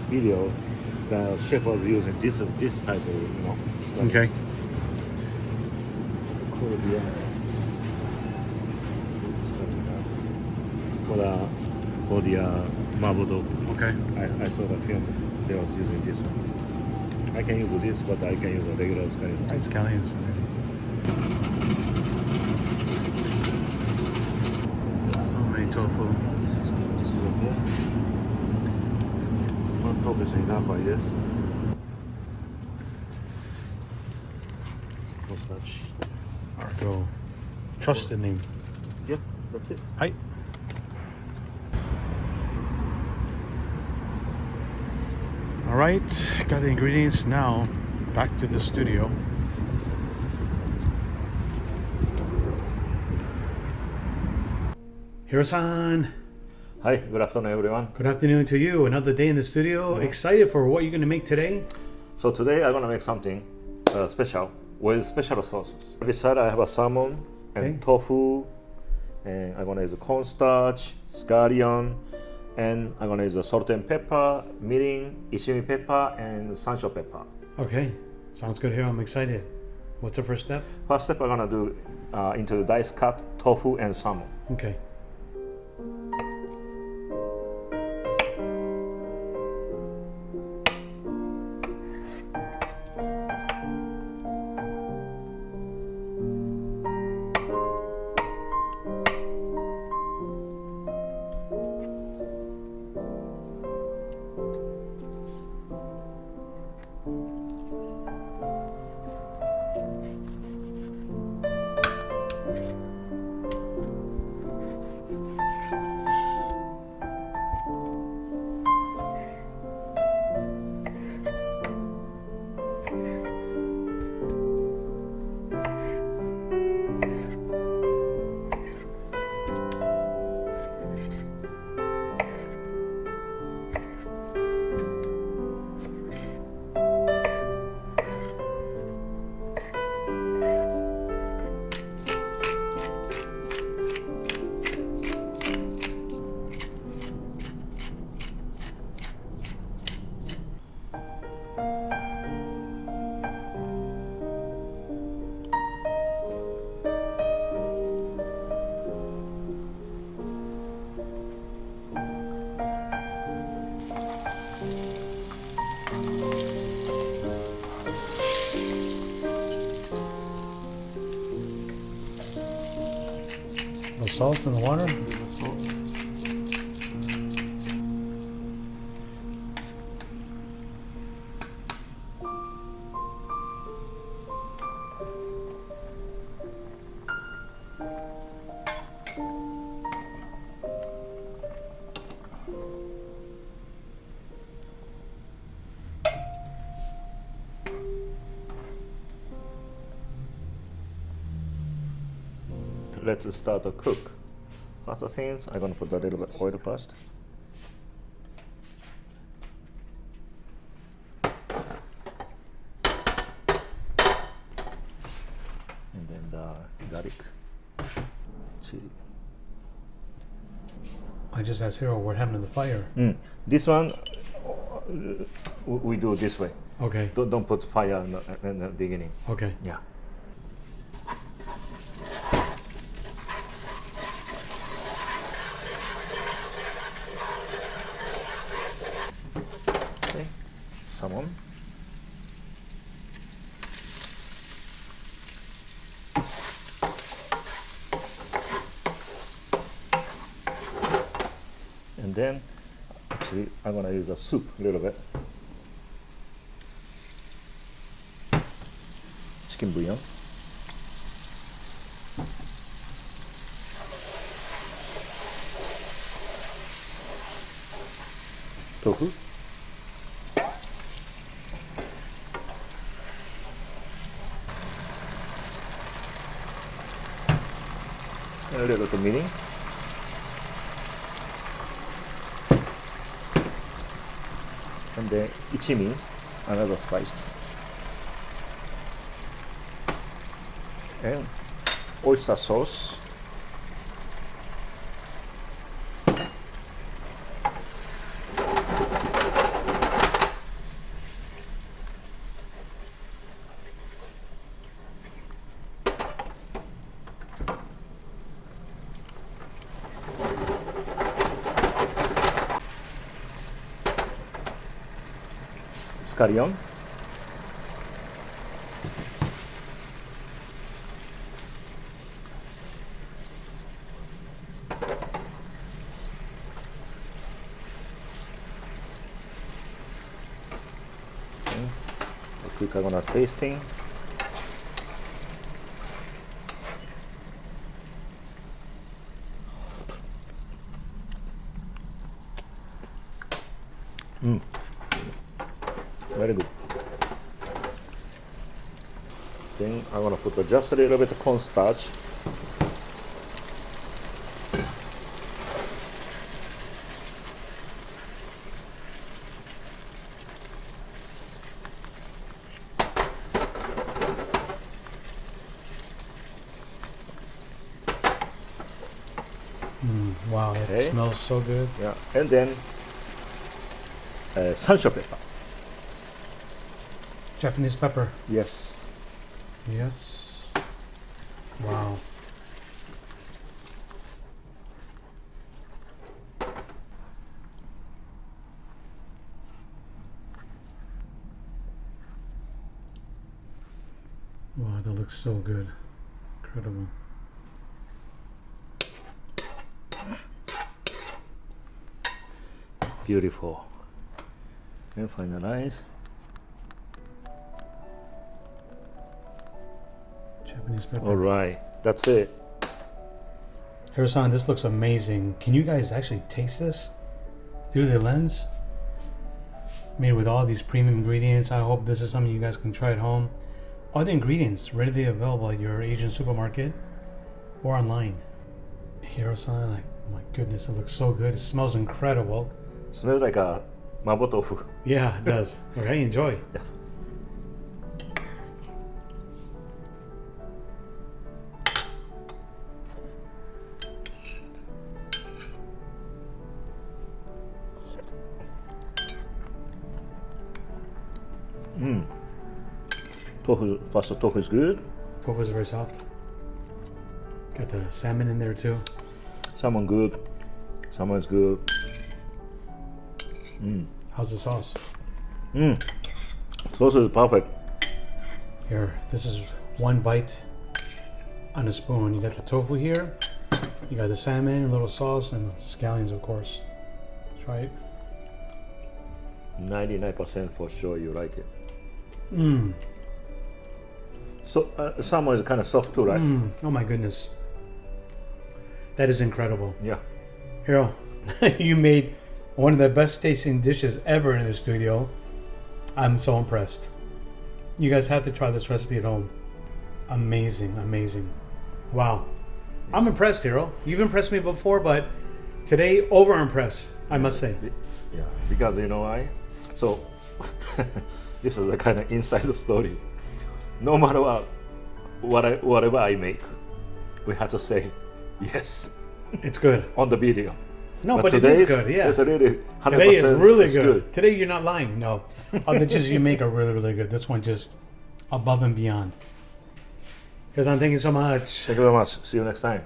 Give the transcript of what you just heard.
video, the chef was using this type of, Okay. For the Mapo dog. Okay. I saw the film. They was using this one. I can use this, but I can use a regular scallion. Scallions. So many tofu. This is okay. One top is enough, I guess. Mustache. Go. Trust in him. Yeah, that's it. Hi. All right, got the ingredients now. Back to the studio. Hiro-san. Hi, good afternoon, everyone. Good afternoon to you. Another day in the studio. Excited for what you're going to make today? So today I'm gonna make something special with special sauces. Beside I have a salmon and tofu, and I'm gonna use cornstarch, scallion, and I'm gonna use salt and pepper, mirin, ishimi pepper, and sancho pepper. Okay, sounds good here. I'm excited. What's the first step? First step I'm gonna do into the dice cut tofu and salmon. Okay. The salt in the water? Let's start to cook. First things, I'm gonna put a little bit of oil first. And then the garlic, chili. I just asked Hiro what happened to the fire. This one, we do this way. Okay. Don't put fire in the beginning. Okay. Yeah. Okay. Salmon. And then, actually, I'm gonna use a soup a little bit. Chicken bouillon. Tofu. And a little bit of mirin. And then ichimi, another spice. And oyster sauce. scallion. Quick, I'm gonna tasting. Very good. Then I'm gonna put just a little bit of cornstarch. Wow, it smells so good. Yeah, and then sansho pepper. Japanese pepper. Yes. Yes. Wow. Wow, that looks so good. Incredible. Beautiful. And finalize. Japanese pepper. All right, that's it. Hiro-san, this looks amazing. Can you guys actually taste this through the lens? Made with all these premium ingredients. I hope this is something you guys can try at home. All the ingredients readily available at your Asian supermarket or online. Hiro-san, like, my goodness, it looks so good. It smells incredible. Smells like a Mapo tofu. Yeah, it does. Okay, enjoy. Yeah. Tofu, first tofu is good. Tofu is very soft. Got the salmon in there too. Salmon good. Salmon is good. How's the sauce? Sauce is perfect. Here, this is one bite on a spoon. You got the tofu here. You got the salmon, a little sauce, and scallions, of course. Try it. 99% for sure you like it. So salmon is kind of soft too, right? Oh my goodness. That is incredible. Yeah. Hiro, you made one of the best tasting dishes ever in the studio. I'm so impressed. You guys have to try this recipe at home. Amazing, amazing. Wow. I'm impressed, Hiro. You've impressed me before, but today, over impressed, I must say. Yeah, because you know why? So, this is a kind of inside story. No matter whatever I make, we have to say yes It's good. on the video. No, but it is good, yeah. It's really 100% Today is really it's good. Today you're not lying. No. All the dishes you make are really, really good. This one just above and beyond. Hiro-san, thank you so much. Thank you very much. See you next time.